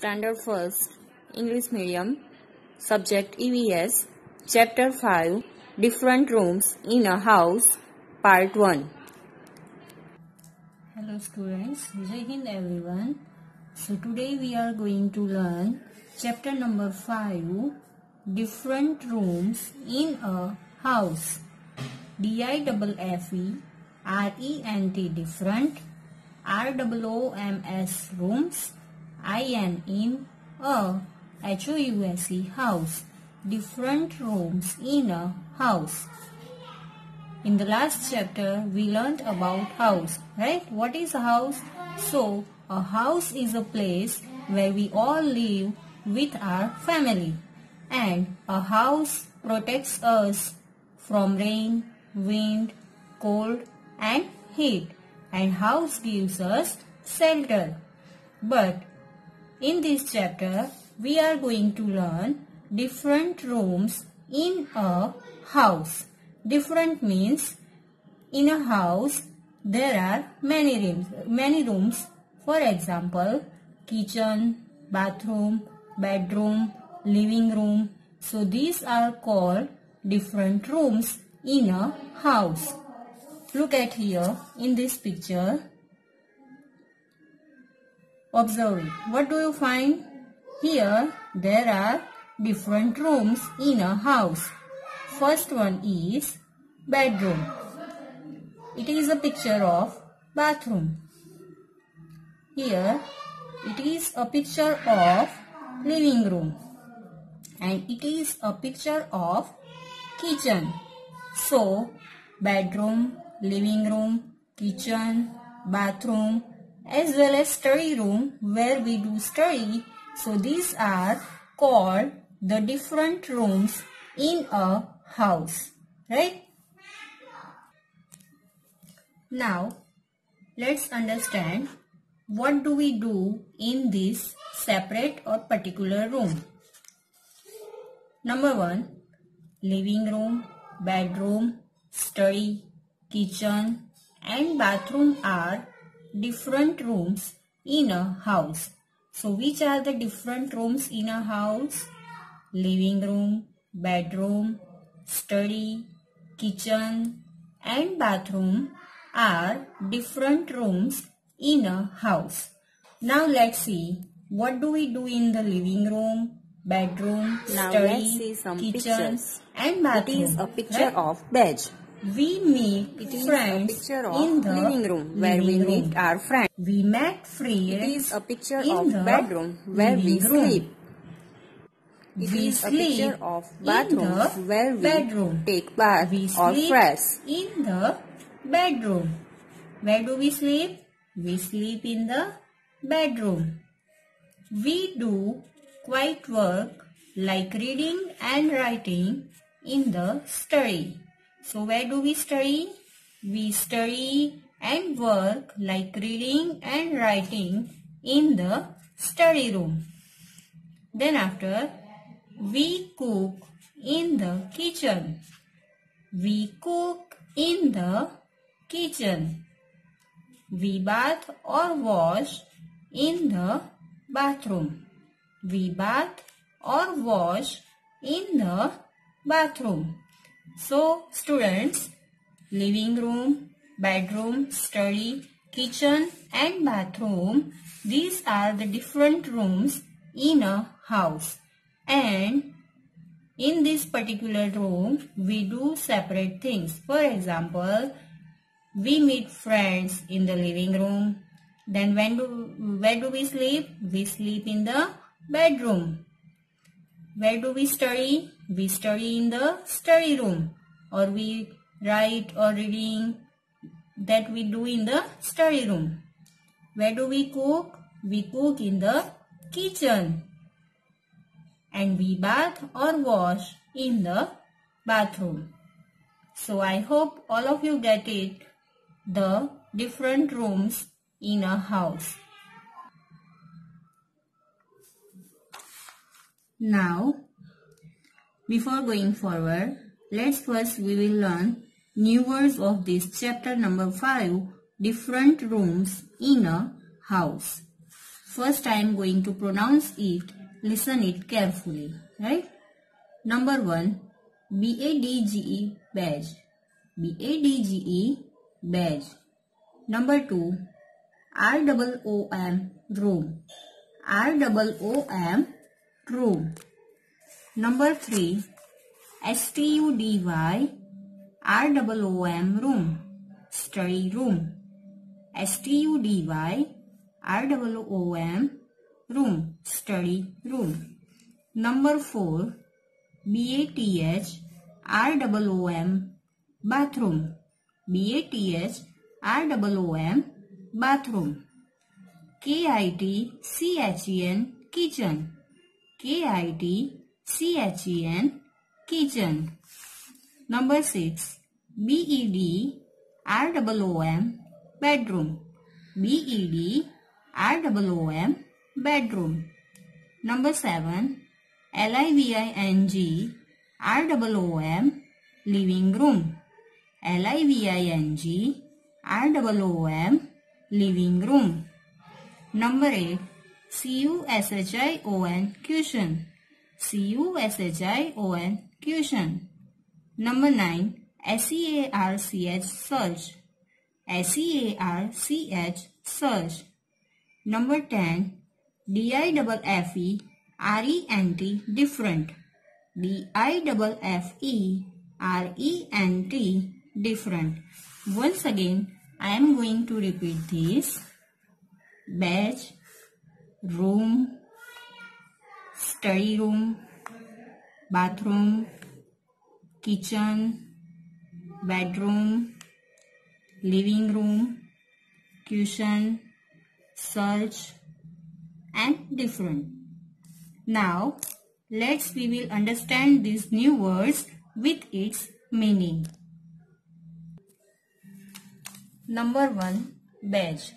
Standard First English Medium, Subject EVS, Chapter 5, Different Rooms in a House, Part 1. Hello students, Jai Hind everyone. So today we are going to learn chapter number 5, Different Rooms in a House. DIFFERENT different, ROOMS rooms, IN in a HOUSE house. Different rooms in a house. In the last chapter, we learned about house, right? What is a house? So, a house is a place where we all live with our family. And a house protects us from rain, wind, cold and heat. And house gives us shelter. But in this chapter, we are going to learn different rooms in a house. Different means in a house there are many rooms. For example, kitchen, bathroom, bedroom, living room. So these are called different rooms in a house. Look at here in this picture. Observe it. What do you find? Here there are different rooms in a house. First one is bedroom. It is a picture of bathroom. Here it is a picture of living room. And it is a picture of kitchen. So bedroom, living room, kitchen, bathroom, as well as study room where we do study. So these are called the different rooms in a house, right? Now let's understand what do we do in this separate or particular room. Number 1, living room, bedroom, study, kitchen and bathroom are different rooms in a house. So which are the different rooms in a house? Living room, bedroom, study, kitchen and bathroom are different rooms in a house. Now let's see what do we do in the living room, bedroom, study, kitchen and bathroom. It is a picture of bed. We meet friends in the living room where we meet our friends. We met friends. It is a picture of bedroom where we sleep. It is a picture of bathroom where we take bath or fresh. In the bedroom. Where do we sleep? We sleep in the bedroom. We do quiet work like reading and writing in the study. So where do we study? We study and work like reading and writing in the study room. Then after, we cook in the kitchen. We cook in the kitchen. We bath or wash in the bathroom. We bath or wash in the bathroom. So students, living room, bedroom, study, kitchen and bathroom, these are the different rooms in a house. And in this particular room, we do separate things. For example, we meet friends in the living room. Then where do we sleep? We sleep in the bedroom. Where do we study? We study in the study room. Or we write or reading that we do in the study room. Where do we cook? We cook in the kitchen. And we bath or wash in the bathroom. So I hope all of you get it. The different rooms in a house. Now, before going forward, we will learn new words of this chapter number 5, different rooms in a house. First I am going to pronounce it. Listen it carefully. Right? Number 1. BADGE, badge. BADGE, badge. Number 2. ROOM, room. ROOM, room. Number 3. STUDY, ROOM, room. Study room. STUDY, ROOM, room. Study room. Number 4. BATH, ROOM, bathroom. BATH, ROOM, bathroom. KITCHEN, kitchen. KITCHEN, kitchen. Number 6. BED, ROOM, bedroom. BED, ROOM, bedroom. Number 7. LIVING, ROOM, living room. LIVING, ROOM, living room. Number 8. CUSHION, cushion. CUSHION, cushion. Number 9. SEARCH, search. SEARCH, search. Number 10. DIFFE, RENT, different. DIFFE, RENT, different. Once again, I am going to repeat this. Badge, room, study room, bathroom, kitchen, bedroom, living room, cushion, search, and different. Now, we will understand these new words with its meaning. Number 1. Badge.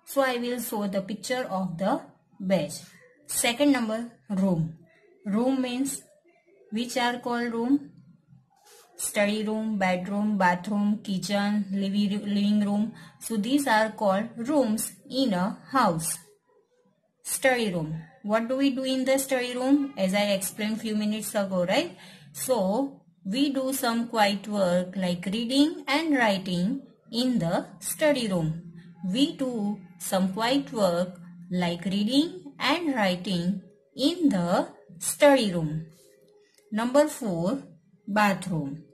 So, I will show the picture of the badge. Second number, room. Room means which are called room? Study room, bedroom, bathroom, kitchen, living room. So, these are called rooms in a house. Study room. What do we do in the study room? As I explained few minutes ago, right? So, we do some quiet work like reading and writing in the study room. We do some quiet work like reading and writing in the study room. Number 4. Bathroom.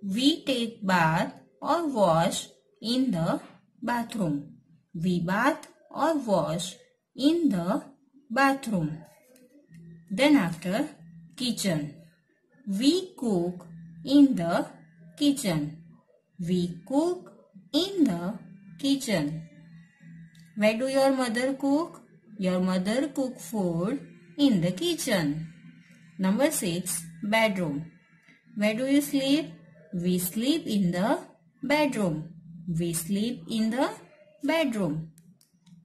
We take bath or wash in the bathroom. We bath or wash in the bathroom. Then after, kitchen. We cook in the kitchen. We cook in the kitchen. Where do your mother cook? Your mother cook food in the kitchen. Number 6. Bedroom. Where do you sleep? We sleep in the bedroom. We sleep in the bedroom.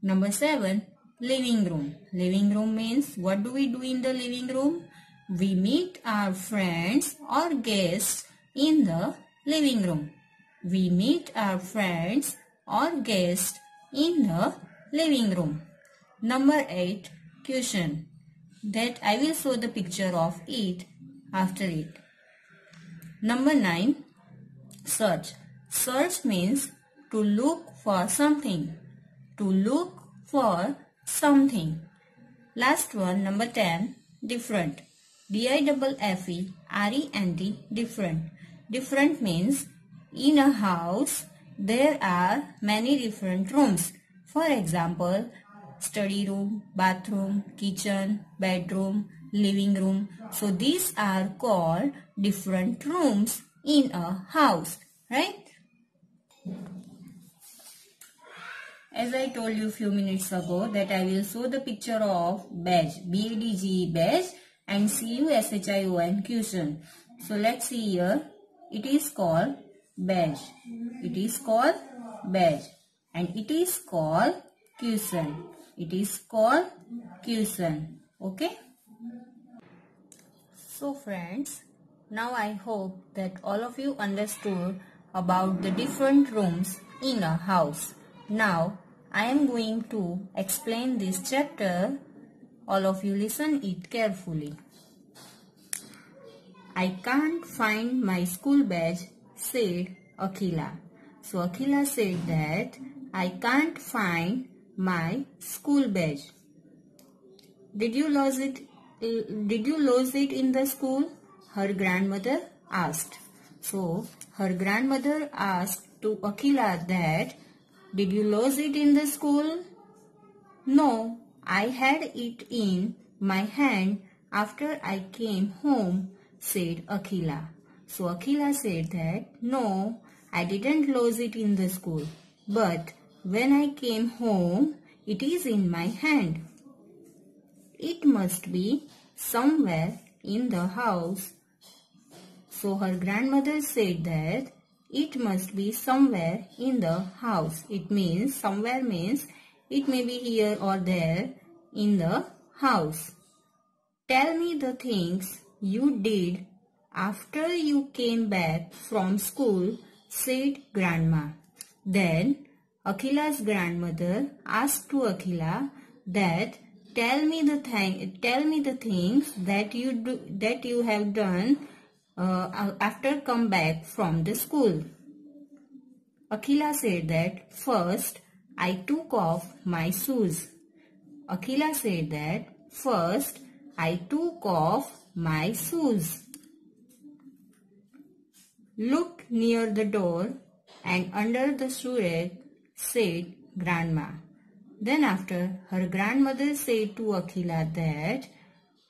Number 7. Living room. Living room means what do we do in the living room? We meet our friends or guests in the living room. We meet our friends or guests in the living room. Number 8. Cushion. That I will show the picture of it after it. Number 9. Search. Search means to look for something. To look for something. Last one, number 10. Different. DIFFE, RENT, different. Different means in a house there are many different rooms. For example, study room, bathroom, kitchen, bedroom, living room. So these are called different rooms in a house, right? As I told you few minutes ago that I will show the picture of badge, BADGE badge and CUSHION cushion. So let's see here. It is called badge. It is called badge and it is called cushion. It is called cushion. Okay. So friends, now I hope that all of you understood about the different rooms in a house. Now I am going to explain this chapter. All of you listen it carefully. I can't find my school badge, said Akhila. So Akhila said that I can't find my school badge. Did you lose it in the school? Her grandmother asked. So her grandmother asked to Akhila that, did you lose it in the school? No, I had it in my hand after I came home, said Akhila. So Akhila said that, no, I didn't lose it in the school, but when I came home, it is in my hand. It must be somewhere in the house. So her grandmother said that it must be somewhere in the house. It means, somewhere means, it may be here or there in the house. Tell me the things you did after you came back from school, said Grandma. Then Akhila's grandmother asked to Akhila that, tell me the things that you have done after come back from the school. Akhila said that, first I took off my shoes. Akhila said that, first I took off my shoes. Looked near the door and under the shoe rack, said Grandma. Then after, her grandmother said to Akhila that,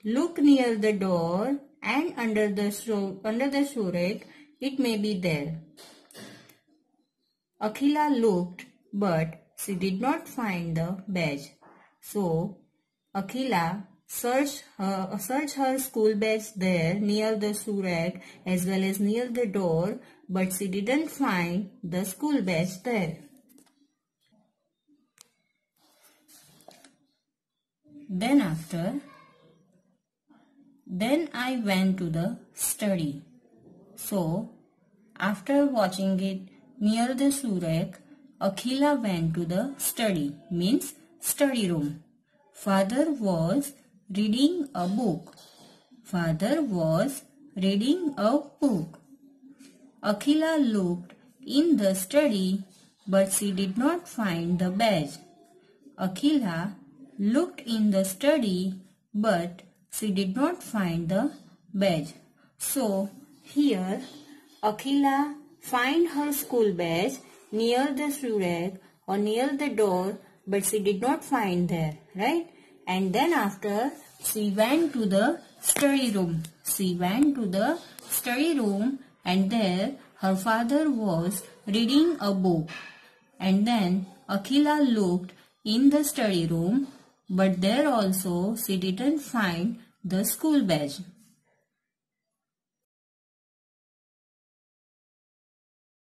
look near the door and under the shoe rack, it may be there. Akhila looked, but she did not find the badge. So Akhila searched her school badge there near the shoe rack as well as near the door, but she didn't find the school badge there. Then I went to the study. So after watching it near the shoe rack, Akhila went to the study, means study room. Father was reading a book. Akhila looked in the study, but she did not find the badge. Akhila looked in the study, but she did not find the badge. So here Akhila find her school badge near the shoe rack or near the door, but she did not find there, right? And then after, she went to the study room. And there her father was reading a book. And then Akhila looked in the study room, but there also she didn't find the school badge.